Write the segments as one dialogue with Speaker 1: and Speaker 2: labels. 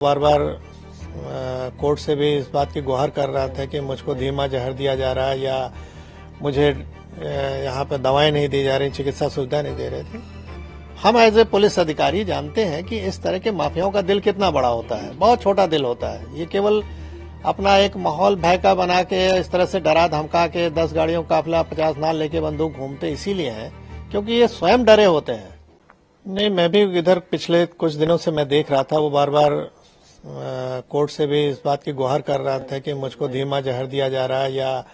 Speaker 1: बार बार court से भी इस बात की गुहार कर रहा था कि मुझको धीमा जहर दिया जा रहा है या मुझे यहाँ पे दवाएं नहीं दी जा रही, चिकित्सा सुविधा नहीं दे रहे थे। हम एज ए पुलिस अधिकारी जानते हैं कि इस तरह के माफियाओं का दिल कितना बड़ा होता है, बहुत छोटा दिल होता है। ये केवल अपना एक माहौल भय का बना के इस तरह से डरा धमका के 10 गाड़ियों का काफिला 50 नाल लेके बंदूक घूमते इसीलिए हैं क्योंकि ये स्वयं डरे होते हैं। नहीं, मैं भी इधर पिछले कुछ दिनों से मैं देख रहा था, वो बार बार कोर्ट से भी इस बात की गुहार कर रहा था कि मुझको धीमा जहर दिया जा रहा है या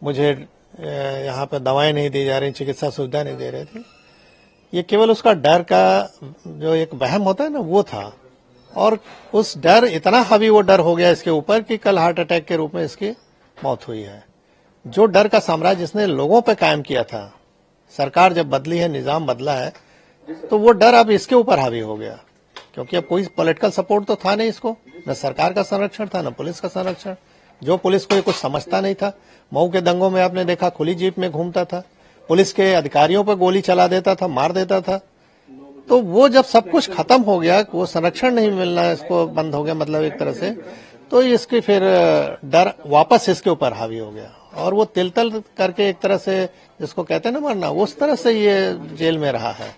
Speaker 1: मुझे यहाँ पे दवाएं नहीं दी जा रही, चिकित्सा सुविधा नहीं दे रहे थे। ये केवल उसका डर का जो एक वहम होता है ना, वो था। और उस डर इतना हावी वो डर हो गया इसके ऊपर कि कल हार्ट अटैक के रूप में इसकी मौत हुई है। जो डर का साम्राज्य जिसने लोगों पे कायम किया था, सरकार जब बदली है, निजाम बदला है, तो वो डर अब इसके ऊपर हावी हो गया क्योंकि अब कोई पॉलिटिकल सपोर्ट तो था नहीं इसको, न सरकार का संरक्षण था न पुलिस का संरक्षण। जो पुलिस को ये कुछ समझता नहीं था, मऊ के दंगों में आपने देखा खुली जीप में घूमता था, पुलिस के अधिकारियों पर गोली चला देता था, मार देता था। तो वो जब सब कुछ खत्म हो गया, वो संरक्षण नहीं मिलना इसको बंद हो गया मतलब एक तरह से, तो इसकी फिर डर वापस इसके ऊपर हावी हो गया और वो तिल तल करके एक तरह से जिसको कहते हैं ना मरना, उस तरह से ये जेल में रहा है।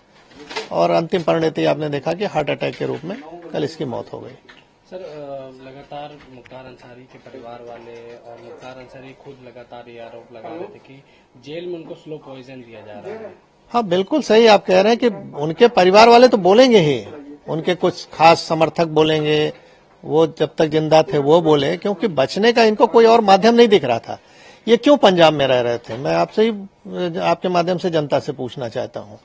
Speaker 1: और अंतिम परिणति आपने देखा कि हार्ट अटैक के रूप में कल इसकी मौत हो गई।
Speaker 2: सर, लगातार मुख्तार अंसारी के परिवार वाले और मुख्तार अंसारी खुद लगातार ये आरोप लगा रहे थे कि जेल में उनको स्लो पॉइजन दिया जा रहा है।
Speaker 1: हाँ, बिल्कुल सही आप कह रहे हैं कि उनके परिवार वाले तो बोलेंगे ही, उनके कुछ खास समर्थक बोलेंगे, वो जब तक जिंदा थे वो बोले, क्योंकि बचने का इनको कोई और माध्यम नहीं दिख रहा था। ये क्यों पंजाब में रह रहे थे? मैं आपसे ही आपके माध्यम से जनता से पूछना चाहता हूँ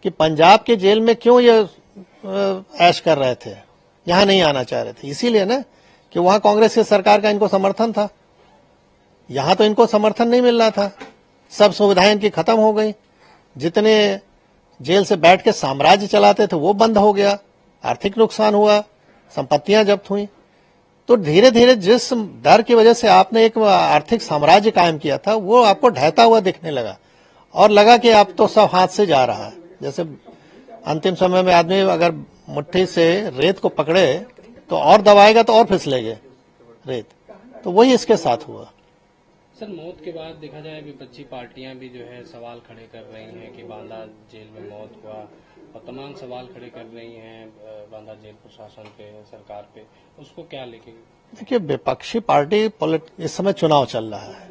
Speaker 1: कि पंजाब के जेल में क्यों ये ऐश कर रहे थे, यहां नहीं आना चाह रहे थे? इसीलिए ना कि वहां कांग्रेस की सरकार का इनको समर्थन था, यहां तो इनको समर्थन नहीं मिल रहा था। सब सुविधाएं इनकी खत्म हो गई, जितने जेल से बैठ के साम्राज्य चलाते थे वो बंद हो गया, आर्थिक नुकसान हुआ, संपत्तियां जब्त हुई। तो धीरे धीरे जिस डर की वजह से आपने एक आर्थिक साम्राज्य कायम किया था वो आपको ढहता हुआ दिखने लगा और लगा कि अब तो सब हाथ से जा रहा है। जैसे अंतिम समय में आदमी अगर मुट्ठी से रेत को पकड़े तो और दबाएगा तो और फिसलेगे रेत, तो वही इसके साथ हुआ।
Speaker 2: सर, मौत के बाद देखा जाए विपक्षी पार्टियां भी जो है सवाल खड़े कर रही हैं कि बांदा जेल में मौत हुआ और तमाम सवाल खड़े कर रही हैं बांदा जेल प्रशासन पे, सरकार पे, उसको क्या लेके?
Speaker 1: देखिए, विपक्षी पार्टी इस समय चुनाव चल रहा है,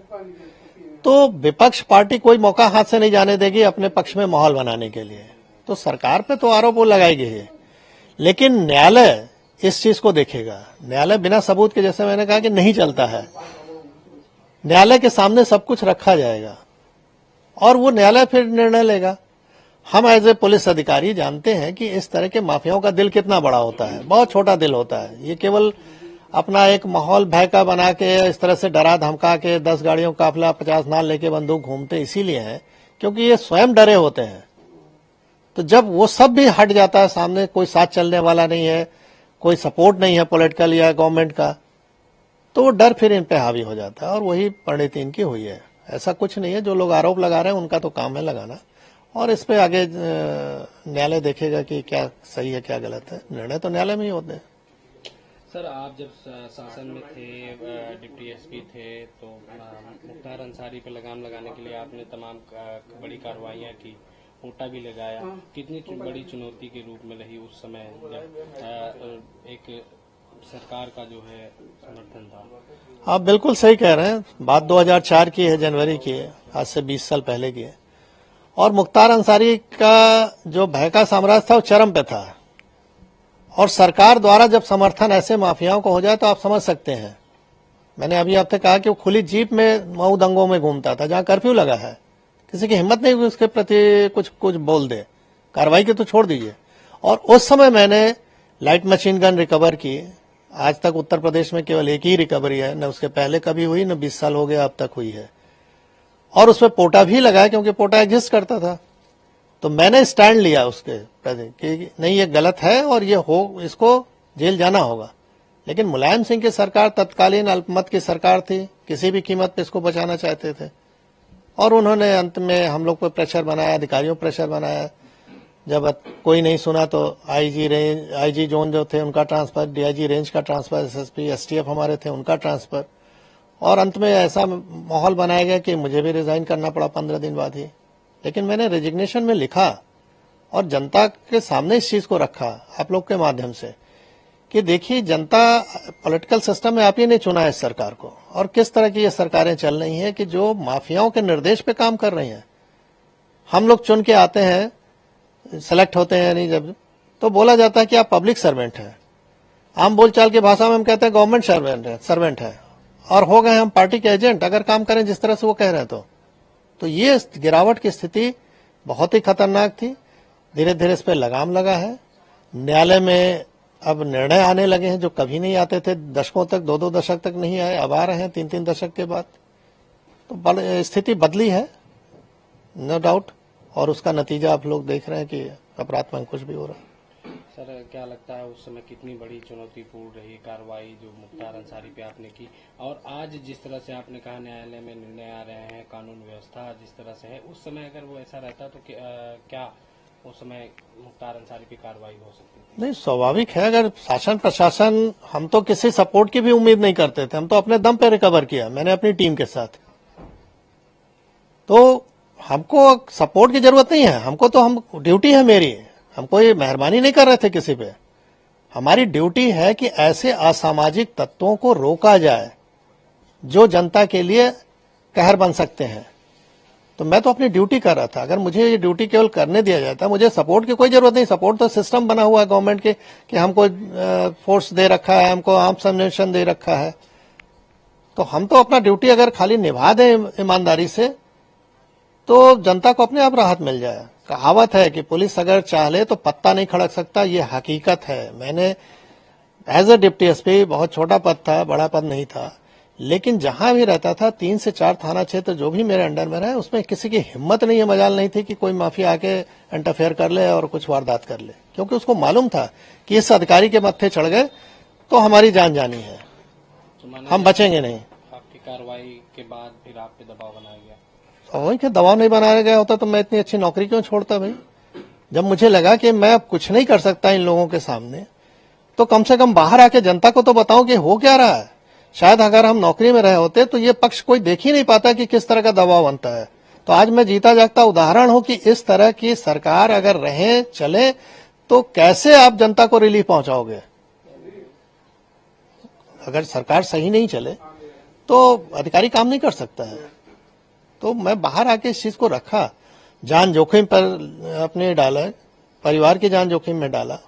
Speaker 1: तो विपक्ष पार्टी कोई मौका हाथ से नहीं जाने देगी अपने पक्ष में माहौल बनाने के लिए। तो सरकार पे तो आरोप वो लगाएगी ही, लेकिन न्यायालय इस चीज को देखेगा। न्यायालय बिना सबूत के, जैसे मैंने कहा कि नहीं चलता है, न्यायालय के सामने सब कुछ रखा जाएगा और वो न्यायालय फिर निर्णय लेगा। हम एज ए पुलिस अधिकारी जानते हैं कि इस तरह के माफियाओं का दिल कितना बड़ा होता है, बहुत छोटा दिल होता है। ये केवल अपना एक माहौल भय का बना के इस तरह से डरा धमका के 10 गाड़ियों का काफिला 50 नाल लेके बंदूक घूमते इसीलिए हैं क्योंकि ये स्वयं डरे होते हैं। तो जब वो सब भी हट जाता है, सामने कोई साथ चलने वाला नहीं है, कोई सपोर्ट नहीं है पॉलिटिकल या गवर्नमेंट का, तो वो डर फिर इन पे हावी हो जाता है और वही परिणति इनकी हुई है। ऐसा कुछ नहीं है, जो लोग आरोप लगा रहे हैं उनका तो काम है लगाना, और इस पे आगे न्यायालय देखेगा कि क्या सही है क्या गलत है। निर्णय तो न्यायालय में ही होते हैं।
Speaker 2: सर, आप जब शासन में थे, डिप्टी एसपी थे, तो मुख्तार अंसारी पे लगाम लगाने के लिए आपने तमाम बड़ी कार्रवाइयां की, कोटा भी लगाया। कितनी बड़ी चुनौती के रूप में रही उस समय जब एक सरकार का जो है समर्थन था?
Speaker 1: आप बिल्कुल सही कह रहे हैं, बात 2004 की है, जनवरी की है, आज से 20 साल पहले की है। और मुख्तार अंसारी का जो भय का साम्राज्य था वो चरम पे था, और सरकार द्वारा जब समर्थन ऐसे माफियाओं को हो जाए तो आप समझ सकते हैं। मैंने अभी आपसे कहा कि वो खुली जीप में मऊ दंगों में घूमता था, जहां कर्फ्यू लगा है, किसी की हिम्मत नहीं हुई उसके प्रति कुछ बोल दे, कार्रवाई की तो छोड़ दीजिए। और उस समय मैंने लाइट मशीन गन रिकवर की। आज तक उत्तर प्रदेश में केवल एक ही रिकवरी है, न उसके पहले कभी हुई, न 20 साल हो गया अब तक हुई है। और उसमें पोटा भी लगाया क्योंकि पोटा एग्जिस्ट करता था। तो मैंने स्टैंड लिया उसके प्रति कि नहीं, ये गलत है और ये इसको जेल जाना होगा। लेकिन मुलायम सिंह की सरकार तत्कालीन अल्पमत की सरकार थी, किसी भी कीमत पे इसको बचाना चाहते थे, और उन्होंने अंत में हम लोग पर प्रेशर बनाया, अधिकारियों पर प्रेशर बनाया, जब कोई नहीं सुना तो आईजी जोन जो थे उनका ट्रांसफर, डीआईजी रेंज का ट्रांसफर, एसएसपी एसटीएफ हमारे थे उनका ट्रांसफर, और अंत में ऐसा माहौल बनाया गया कि मुझे भी रिजाइन करना पड़ा 15 दिन बाद ही। लेकिन मैंने रेजिग्नेशन में लिखा और जनता के सामने इस चीज को रखा आप लोग के माध्यम से कि देखिए, जनता पॉलिटिकल सिस्टम में आप ही ने चुना है इस सरकार को, और किस तरह की ये सरकारें चल रही हैं कि जो माफियाओं के निर्देश पे काम कर रही हैं। हम लोग चुन के आते हैं, सेलेक्ट होते हैं नहीं जब, तो बोला जाता है कि आप पब्लिक सर्वेंट हैं। आम बोलचाल की भाषा में हम कहते हैं गवर्नमेंट सर्वेंट है, और हो गए हम पार्टी के एजेंट अगर काम करें जिस तरह से वो कह रहे हैं। तो ये गिरावट की स्थिति बहुत ही खतरनाक थी। धीरे धीरे इस पर लगाम लगा है। न्यायालय में अब निर्णय आने लगे हैं जो कभी नहीं आते थे, दशकों तक, 2-2 दशक तक नहीं आए, अब आ रहे हैं 3-3 दशक के बाद। तो स्थिति बदली है नो डाउट, और उसका नतीजा आप लोग देख रहे हैं कि अपराध में अंकुश भी हो रहा है।
Speaker 2: सर, क्या लगता है उस समय कितनी बड़ी चुनौतीपूर्ण रही कार्रवाई जो मुख्तार अंसारी पे आपने की, और आज जिस तरह से आपने कहा न्यायालय में निर्णय आ रहे हैं, कानून व्यवस्था जिस तरह से है, उस समय अगर वो ऐसा रहता तो क्या उस समय मुख्तार अंसारी पे कार्रवाई हो सकती थी?
Speaker 1: नहीं, स्वाभाविक है। अगर शासन प्रशासन, हम तो किसी सपोर्ट की भी उम्मीद नहीं करते थे, हम तो अपने दम पे रिकवर किया, मैंने अपनी टीम के साथ। तो हमको सपोर्ट की जरूरत नहीं है, हमको तो हम ड्यूटी है मेरी, हम कोई मेहरबानी नहीं कर रहे थे किसी पे। हमारी ड्यूटी है कि ऐसे असामाजिक तत्वों को रोका जाए जो जनता के लिए कहर बन सकते हैं। तो मैं तो अपनी ड्यूटी कर रहा था। अगर मुझे ये ड्यूटी केवल करने दिया जाता, मुझे सपोर्ट की कोई जरूरत नहीं। सपोर्ट तो सिस्टम बना हुआ है गवर्नमेंट के कि हमको फोर्स दे रखा है, हमको आर्म्स एम्युनिशन दे रखा है। तो हम तो अपना ड्यूटी अगर खाली निभा दें ईमानदारी से तो जनता को अपने आप राहत मिल जाए। कहावत है कि पुलिस अगर चाहे तो पत्ता नहीं खड़क सकता, ये हकीकत है। मैंने एज ए डिप्टी एसपी, बहुत छोटा पद था, बड़ा पद नहीं था, लेकिन जहां भी रहता था 3 से 4 थाना क्षेत्र जो भी मेरे अंडर में रहे, उसमें किसी की हिम्मत नहीं है, मजाल नहीं थी कि कोई माफिया आके इंटरफेयर कर ले और कुछ वारदात कर ले, क्योंकि उसको मालूम था कि इस अधिकारी के मत्थे चढ़ गए तो हमारी जान जानी है, हम बचेंगे नहीं।
Speaker 2: आपकी कार्रवाई के बाद फिर आप पे दबाव बनाया गया?
Speaker 1: वही कि दबाव नहीं बनाया गया होता तो मैं इतनी अच्छी नौकरी क्यों छोड़ता भाई। जब मुझे लगा कि मैं अब कुछ नहीं कर सकता इन लोगों के सामने, तो कम से कम बाहर आके जनता को तो बताऊं कि हो क्या रहा है। शायद अगर हम नौकरी में रहे होते तो ये पक्ष कोई देख ही नहीं पाता कि किस तरह का दबाव बनता है। तो आज मैं जीता जागता उदाहरण हूं कि इस तरह की सरकार अगर रहे चले तो कैसे आप जनता को रिलीफ पहुंचाओगे। अगर सरकार सही नहीं चले तो अधिकारी काम नहीं कर सकता है। तो मैं बाहर आके इस चीज को रखा, जान जोखिम पर अपने डाला, परिवार की जान जोखिम में डाला।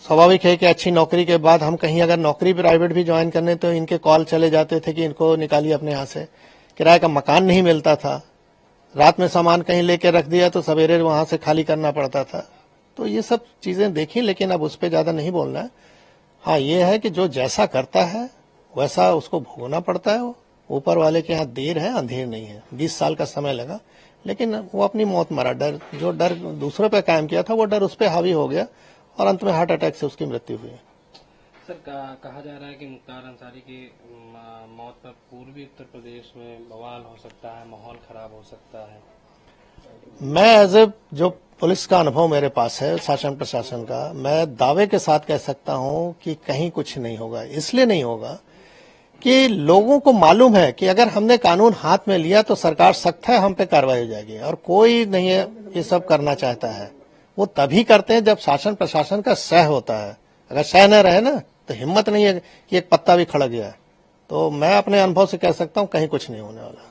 Speaker 1: स्वाभाविक है कि अच्छी नौकरी के बाद हम कहीं अगर नौकरी प्राइवेट भी ज्वाइन करने तो इनके कॉल चले जाते थे कि इनको निकालिए अपने यहाँ से। किराए का मकान नहीं मिलता था, रात में सामान कहीं लेके रख दिया तो सवेरे वहां से खाली करना पड़ता था। तो ये सब चीजें देखी, लेकिन अब उस पर ज्यादा नहीं बोलना है। हाँ, ये है कि जो जैसा करता है वैसा उसको भोगना पड़ता है। ऊपर वाले के यहाँ देर है अंधेर नहीं है। 20 साल का समय लगा, लेकिन वो अपनी मौत मरा। जो डर दूसरों पे कायम किया था वो डर उस पर हावी हो गया और अंत में हार्ट अटैक से उसकी मृत्यु हुई।
Speaker 2: सर, कहा जा रहा है कि मुख्तार अंसारी की मौत पर पूर्वी उत्तर प्रदेश में बवाल हो सकता है, माहौल खराब हो सकता है।
Speaker 1: मैं एज ए जो पुलिस का अनुभव मेरे पास है, शासन प्रशासन का, मैं दावे के साथ कह सकता हूं कि कहीं कुछ नहीं होगा। इसलिए नहीं होगा कि लोगों को मालूम है कि अगर हमने कानून हाथ में लिया तो सरकार सख्त है, हम पे कार्रवाई हो जाएगी। और कोई नहीं है ये सब करना चाहता है। वो तभी करते हैं जब शासन प्रशासन का सह होता है। अगर सह न रहे ना तो हिम्मत नहीं है कि एक पत्ता भी खड़क जाए। तो मैं अपने अनुभव से कह सकता हूं कहीं कुछ नहीं होने वाला।